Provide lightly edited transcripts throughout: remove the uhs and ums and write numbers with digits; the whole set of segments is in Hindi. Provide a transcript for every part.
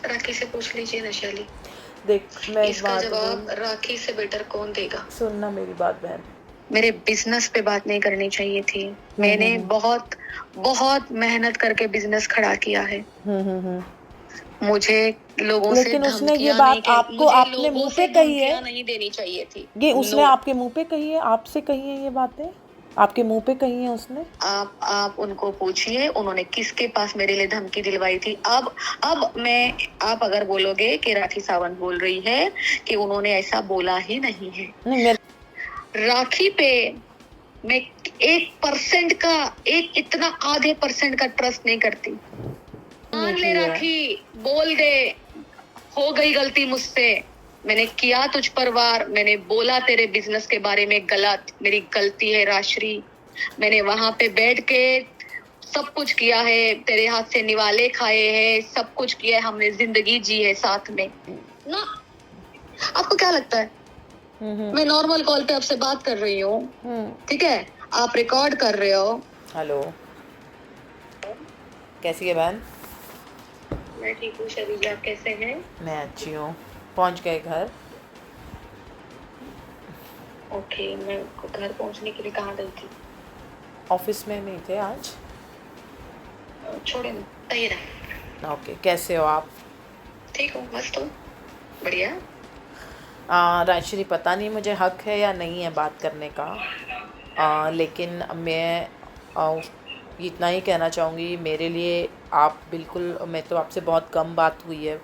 राखी से पूछ लीजिए ना शैली। देख, मैं इसका जवाब राखी से बेटर कौन देगा? सुनना मेरी बात बहन। मेरे बिजनेस पे बात नहीं करनी चाहिए थी। मैंने बहुत बहुत मेहनत करके बिजनेस खड़ा किया है। मुझे लोगों से लेकिन उसने ये धमकियां बात नहीं आपको मुझे आपने लोगों मुंह से पे कही है। धमकियां नहीं देनी चाहिए थी। ये उसने नो। आपके मुंह पे कही है, आपसे कही है ये बातें? आपके मुंह पे कही है उसने? आप उनको पूछिए उन्होंने किसके पास मेरे लिए धमकी दिलवाई थी। अब मैं आप अगर बोलोगे कि राखी सावंत बोल रही है कि उन्होंने ऐसा बोला ही नहीं है। नहीं, मेरे राखी पे मैं 1% का इतना आधे % का ट्रस्ट नहीं करती। मान ले राखी, बोल दे हो गई गलती मुझसे, मैंने किया तुझ पर वार, मैंने बोला तेरे बिजनेस के बारे में गलत, मेरी गलती है राश्री। मैंने वहां पे बैठ के सब कुछ किया है, तेरे हाथ से निवाले खाए हैं, सब कुछ किया है, हमने जिंदगी जी है साथ में ना। आपको क्या लगता है मैं नॉर्मल कॉल पे आपसे बात कर रही हूँ, ठीक है, आप रिकॉर्ड कर रहे हो। हेलो, कैसी है बहन? मैं ठीक हूँ शरीर, आप कैसे हैं? मैं अच्छी हूँ। पहुँच गए घर? ओके, मैं घर पहुंचने के लिए कहाँ गई थी? ऑफिस में नहीं थे आज? छोड़े ना, सही रहा। ओके, कैसे हो आप? ठीक हूँ, मस्त हूँ, बढ़िया। राजश्री, पता नहीं मुझे हक है या नहीं है बात करने का, लेकिन मैं इतना ही कहना चाहूँगी, मेरे लिए आप बिल्कुल, मैं तो आपसे बहुत कम बात हुई है,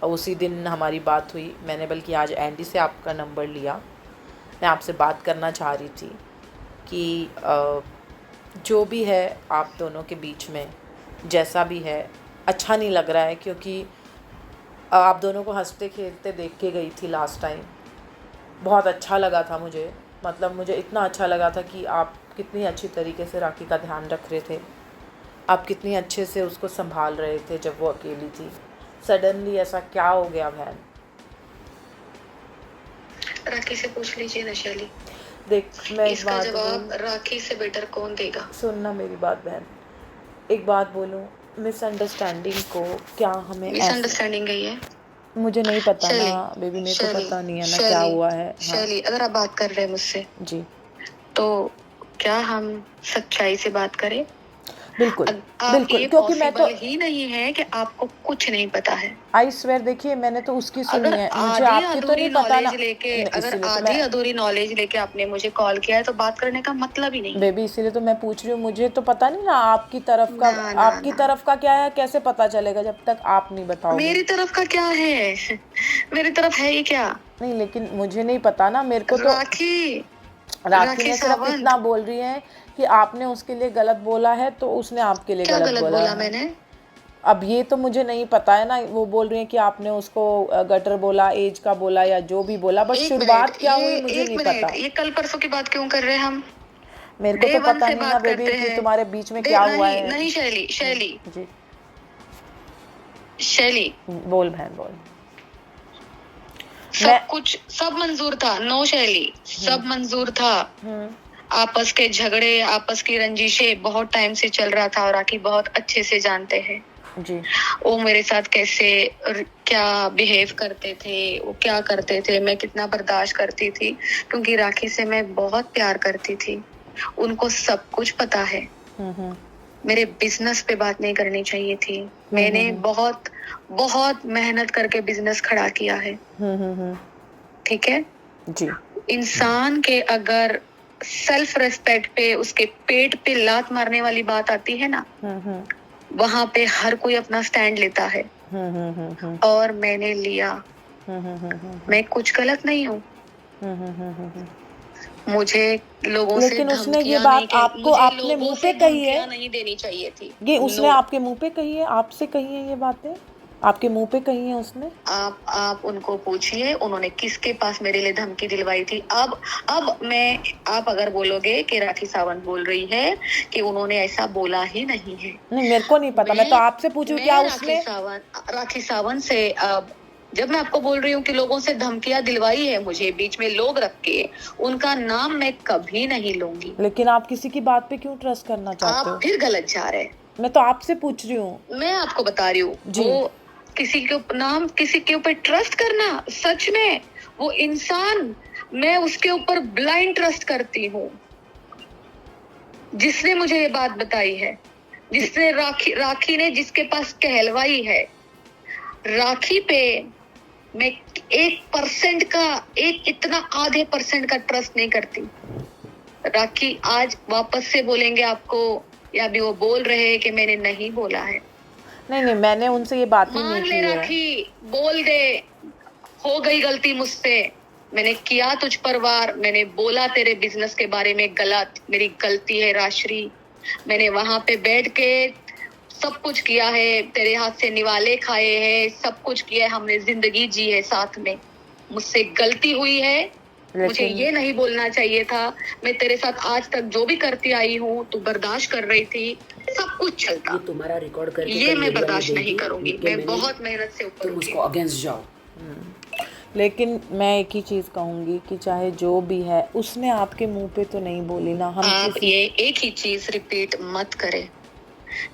उसी दिन हमारी बात हुई, मैंने बल्कि आज एंडी से आपका नंबर लिया। मैं आपसे बात करना चाह रही थी कि जो भी है आप दोनों के बीच में, जैसा भी है, अच्छा नहीं लग रहा है, क्योंकि आप दोनों को हंसते खेलते देख के गई थी लास्ट टाइम। बहुत अच्छा लगा था मुझे, मतलब मुझे इतना अच्छा लगा था कि आप कितनी अच्छी तरीके से राखी का ध्यान रख रहे थे, आप कितनी अच्छे से उसको संभाल रहे थे जब वो अकेली थी। सडनली ऐसा क्या हो गया बहन? राखी से पूछ लीजिए ना शैली। देख, मैं इसका जवाब राखी से बेटर कौन देगा? सुनना मेरी बात बहन, एक बात बोलूं, मिसअंडरस्टैंडिंग को क्या हमें मिसअंडरस्टैंडिंग गई है? मुझे नहीं पता ना बेबी, मेरे को पता नहीं है ना क्या हुआ है। शैली, अगर आप बात कर रहे हैं मुझसे जी, तो क्या हम सच्चाई से बात करें? बिल्कुल बिल्कुल, क्योंकि मैं तो ही नहीं है कि आपको कुछ नहीं पता है। आई स्वेयर, देखिए मैंने तो उसकी सुनी अगर है, मुझे आधी आपकी तो अधूरी नहीं पता ना। नॉलेज लेके अगर इसीलिए तो आधी अधूरी नॉलेज लेके आपने मुझे कॉल किया है तो बात करने का मतलब ही नहीं है। बेबी, इसीलिए तो मैं पूछ रही हूँ, मुझे तो पता नहीं ना आपकी तरफ का। आपकी तरफ का क्या है, कैसे पता चलेगा जब तक आप नहीं बताओगे? मेरी तरफ का क्या है? मेरी तरफ है ही क्या? नहीं, लेकिन मुझे नहीं पता ना, मेरे को तो राखी ने सिर्फ इतना बोल रही है कि आपने उसके लिए गलत बोला है, तो उसने आपके लिए क्या गलत बोला मैंने? अब ये तो मुझे नहीं पता है ना, वो बोल रही है कि आपने उसको गटर बोला, एज का बोला, या जो भी बोला, बट शुरुआत क्या हुई मुझे नहीं पता। ये कल परसों की बात क्यों कर रहे हैं हम? मेरे को तो पता नहीं ना बेबी कि तुम्हारे बीच में क्या हुआ है। नहीं शैली, जी, शैली, बोल बहन बोल। सब मंजूर था। नो शैली, सब मंजूर था। आपस के झगड़े, आपस की रंजिशें बहुत टाइम से चल रहा था और राखी बहुत अच्छे से जानते हैं जी, वो मेरे साथ कैसे क्या बिहेव करते थे, वो क्या करते थे, मैं कितना बर्दाश्त करती थी, क्योंकि राखी से मैं बहुत प्यार करती थी। उनको सब कुछ पता है। मेरे बिजनेस पे बात नहीं करनी चाहिए थी। मैंने बहुत बहुत मेहनत करके बिजनेस खड़ा किया है, ठीक है जी। इंसान के अगर सेल्फ रेस्पेक्ट पे, उसके पेट पे लात मारने वाली बात आती है ना, वहां पे हर कोई अपना स्टैंड लेता है, और मैंने लिया। मैं कुछ गलत नहीं हूँ। मुझे लोगों से लेकिन उसने ये बात आपको आपने मुंह पे कही है, नहीं देनी चाहिए थी। ये उसने आपके मुंह पे कही है, आपसे कही है ये बातें, आपके मुंह पे कही है उसने? आप उनको पूछिए उन्होंने किसके पास मेरे लिए धमकी दिलवाई थी। अब मैं आप अगर बोलोगे कि राखी सावंत बोल रही है कि उन्होंने ऐसा बोला ही नहीं है। नहीं, मेरे को नहीं पता, मैं तो आपसे पूछूं क्या उसने राखी सावंत से जब मैं आपको बोल रही हूँ कि लोगों से धमकियां दिलवाई है मुझे, बीच में लोग रख के, उनका नाम मैं कभी नहीं लूंगी। लेकिन आप किसी की बात पे क्यों ट्रस्ट करना चाहते हो? आप फिर गलत जा रहे हैं। मैं तो आपसे पूछ रही हूँ। मैं आपको बता रही हूँ, वो किसी के ऊपर ट्रस्ट करना, सच में वो इंसान, मैं उसके ऊपर ब्लाइंड ट्रस्ट करती हूँ, जिसने मुझे ये बात बताई है, जिसने राखी ने जिसके पास कहलवाई है। राखी पे मैं 1% का, इतना आधे % का ट्रस्ट नहीं करती। राखी आज वापस से बोलेंगे आपको, या भी वो बोल रहे हैं कि मैंने नहीं बोला है। नहीं, मैंने उनसे ये बात ही नहीं की है। राखी बोल दे, हो गई गलती मुझसे, मैंने किया तुझ पर वार, मैंने बोला तेरे बिजनेस के बारे में गलत, मेरी गलती है राश्री, मैंने वहां पे बैठ के सब कुछ किया है, तेरे हाथ से निवाले खाए हैं, सब कुछ किया है, हमने जिंदगी जी है साथ में, मुझसे गलती हुई है, मुझे ये नहीं बोलना चाहिए था, मैं तेरे साथ आज तक जो भी करती आई हूँ तू बर्दाश्त कर रही थी, सब कुछ चलता, ये तुम्हारा रिकॉर्ड करके ये मैं बर्दाश्त नहीं करूंगी, मैं बहुत मेहनत से ऊपर, तुम उसको अगेंस्ट जाओ। लेकिन मैं एक ही चीज़ कहूँगी कि चाहे जो भी है, उसने आपके मुंह पे तो नहीं बोली ना। हम आप ये एक ही चीज रिपीट मत करें,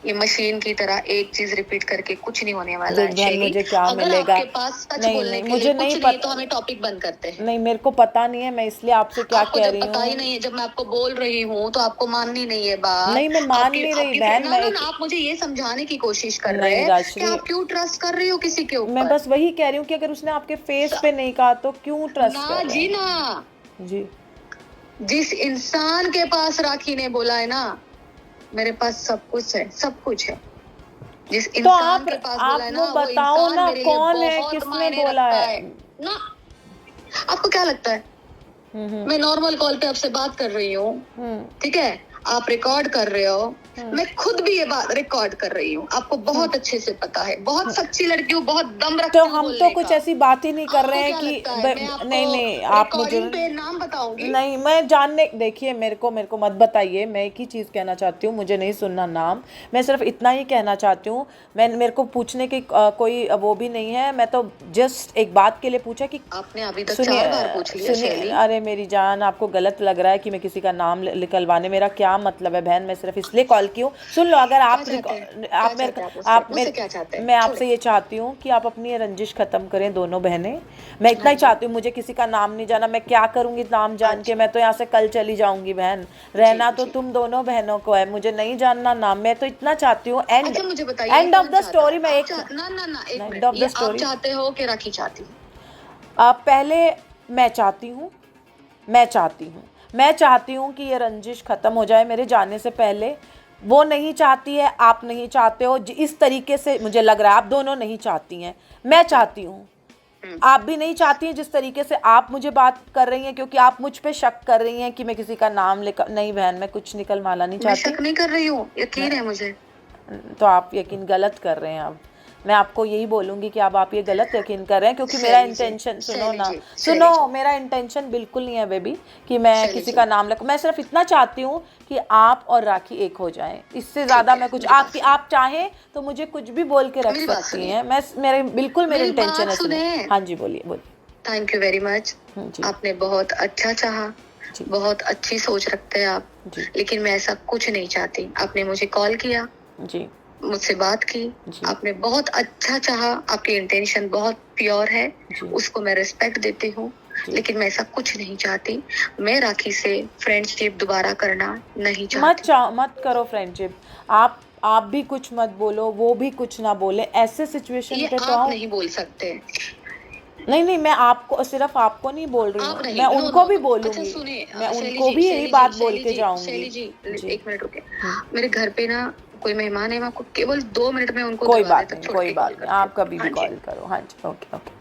ये मशीन की तरह एक चीज रिपीट करके कुछ नहीं होने वाला है। मुझे क्या अगर मिलेगा? आपके पास सच बोलने के मुझे लिए नहीं कुछ पता, नहीं तो हमें टॉपिक बंद करते हैं। नहीं, मेरे को पता नहीं है, मैं इसलिए आपसे क्या कह रही हूँ। पता ही नहीं है, जब मैं आपको बोल रही हूँ तो आपको माननी नहीं है बात। नहीं, मैं मान नहीं रही बहन, आप मुझे ये समझाने की कोशिश कर रहे हैं कि आप क्यों ट्रस्ट कर रही हो किसी के ऊपर। मैं बस वही कह रही हूँ कि अगर उसने आपके फेस पे नहीं कहा तो क्यों ट्रस्ट ना जी ना जी। जिस इंसान के पास राखी ने बोला है ना, मेरे पास सब कुछ है, सब कुछ है, जिस इंसान के पास बोला है ना, वो बताओ ना कौन है, किसने बोला है ना। आपको क्या लगता है मैं नॉर्मल कॉल पे आपसे बात कर रही हूँ, ठीक है, आप रिकॉर्ड कर रहे हो, मैं खुद भी ये बात रिकॉर्ड कर रही हूँ, आपको बहुत अच्छे से पता है, बहुत सच्ची लड़की हूँ, बहुत दम रखती हूँ। तो हम तो कुछ ऐसी बात ही नहीं कर रहे हैं कि नहीं आप मुझे नाम बताऊंगी। नहीं, मैं जानने, देखिए मेरे को मत बताइए, मैं एक ही चीज़ कहना चाहती हूँ, मुझे नहीं सुनना नाम, मैं सिर्फ इतना ही कहना चाहती हूँ। मेरे को पूछने की कोई वो भी नहीं है, मैं तो जस्ट एक बात के लिए पूछा कि आपने अभी तक 4 बार पूछ लिया। सुनिए, अरे मेरी जान, आपको गलत लग रहा है कि मैं किसी का नाम निकलवाने, मेरा क्या मतलब है बहन, मैं सिर्फ इसलिए कॉल की हूँ। सुन लो, अगर मैं आपसे ये चाहती हूँ कि आप अपनी रंजिश खत्म करें दोनों बहनें, मैं इतना ही चाहती हूँ, मुझे किसी का नाम नहीं जाना, मैं क्या करूँगी नाम जान के, मैं तो यहाँ से कल चली जाऊंगी बहन, रहना तो तुम दोनों बहनों को है, मुझे नहीं जानना नाम, मैं तो इतना चाहती हूँ। एंड ऑफ द स्टोरी, मैं एक एंड ऑफ द स्टोरी चाहते हो कि राखी चाहती हूँ? पहले मैं चाहती हूँ कि ये रंजिश ख़त्म हो जाए मेरे जाने से पहले। वो नहीं चाहती है, आप नहीं चाहते हो, इस तरीके से मुझे लग रहा है आप दोनों नहीं चाहती हैं, मैं चाहती हूँ, आप भी नहीं चाहती हैं जिस तरीके से आप मुझे बात कर रही हैं, क्योंकि आप मुझ पे शक कर रही हैं कि मैं किसी का नाम नहीं बहन, मैं कुछ निकल माला नहीं चाहती। मैं शक नहीं कर रही हूँ, यकीन है मुझे। तो आप यकीन गलत कर रहे हैं। अब मैं आपको यही बोलूँगी कि अब आप ये गलत यकीन कर रहे हैं, क्योंकि मेरा इंटेंशन, सुनो, मेरा इंटेंशन बिल्कुल नहीं है बेबी कि मैं किसी का नाम रखूं। मैं सिर्फ इतना चाहती हूँ कि आप और राखी एक हो जाएं, इससे ज़्यादा मैं कुछ, आप चाहें तो मुझे कुछ भी बोल के रख सकती हैं, मेरे इंटेंशन है। हाँ जी, बोलिए। थैंक यू वेरी मच, आपने बहुत अच्छा चाहा, बहुत अच्छी सोच रखते हैं आप, लेकिन मैं ऐसा कुछ नहीं चाहती। आपने मुझे कॉल किया जी, मुझसे बात की, आपने बहुत अच्छा चाहा, आपकी इंटेंशन बहुत प्योर है, उसको मैं रिस्पेक्ट देती हूँ, लेकिन मैं ऐसा कुछ नहीं चाहती। मैं राखी से फ्रेंडशिप दोबारा करना नहीं चाहती। मत करो फ्रेंडशिप, आप भी कुछ मत बोलो, वो भी कुछ ना बोले, ऐसे सिचुएशन पे तो आप नहीं बोल सकते। नहीं, मैं आपको, सिर्फ आपको नहीं बोल रही हूँ, मैं उनको भी बोलूंगी, मैं उनको भी यही बात बोल के जाऊंगी। शैली जी, 1 मिनट रुके, मेरे घर पे ना कोई मेहमान है, मैं आपको केवल 2 मिनट में उनको कोई बात नहीं, आप कभी भी कॉल करो। हाँ जी, ओके।